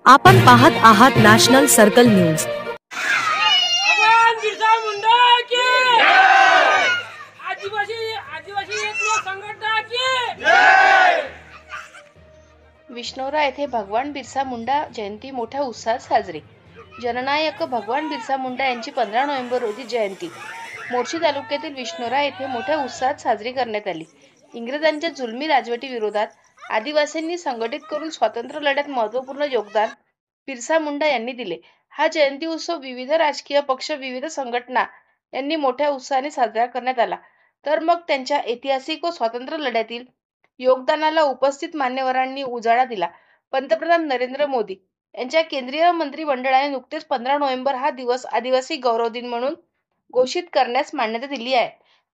आपण पाहत आहात नॅशनल सर्कल न्यूज। भगवान बिरसा मुंडा की जय। आदिवासी एकता संघटना की जय। विष्णोरा येथे भगवान बिरसा मुंडा जयंती मोठ्या उत्साहात साजरी। जननायक भगवान बिरसा मुंडा यांची 15 नोव्हेंबर रोजी जयंती मोर्शी तालुक्यातील विष्णोरा येथे मोठ्या उत्साहात साजरी करण्यात आली। इंग्रजांच्या जुलमी राजवटी विरोधात आदिवासींनी संघटित करून स्वातंत्र्य लढ्यात महत्त्वपूर्ण योगदान बिरसा मुंडा यांनी दिले। हा जयंती उत्सव विविध राजकीय पक्ष, विविध संघटना यांनी मोठ्या उत्साहाने साजरा करण्यात आला। तर मग त्यांच्या ऐतिहासिक व स्वातंत्र्य लढ्यातील योगदानाला उपस्थित मान्यवरांनी उजाळा दिला। पंतप्रधान नरेंद्र मोदी यांच्या केंद्रीय मंत्रिमंडळाने नुकतेच 15 नोव्हेंबर हा दिवस आदिवासी गौरव दिन म्हणून घोषित करण्यास मान्यता दिली आहे।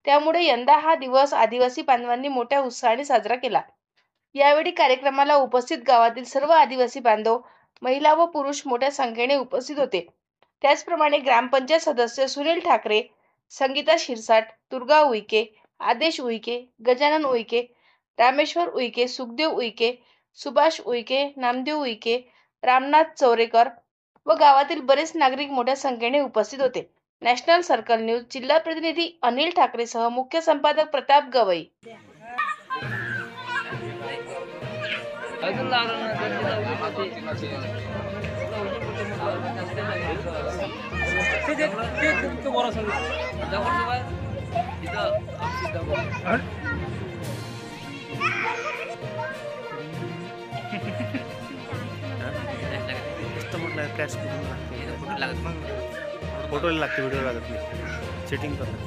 त्यामुळे यंदा हा दिवस आदिवासी बांधवांनी मोठ्या उत्साहाने साजरा केला। यावेळी कार्यक्रमाला उपस्थित गावातील सर्व आदिवासी बांधव, महिला व पुरुष मोठ्या संख्येने उपस्थित होते। त्याचप्रमाणे ग्रामपंचायत सदस्य सुनील ठाकरे, संगीता शिरसाट, दुर्गा उईके, आदेश उईके, गजानन उईके, रामेश्वर उईके, सुखदेव उईके, सुभाष उईके, नामदेव उईके, रामनाथ चौरेकर व गावातील बरेच नागरिक मोठ्या संख्येने उपस्थित होते। नॅशनल सर्कल न्यूज जिल्हा प्रतिनिधी अनिल ठाकरेसह मुख्य संपादक प्रताप गवई। फोटो लागते, व्हिडिओ लागत नाही, सेटिंग करतात।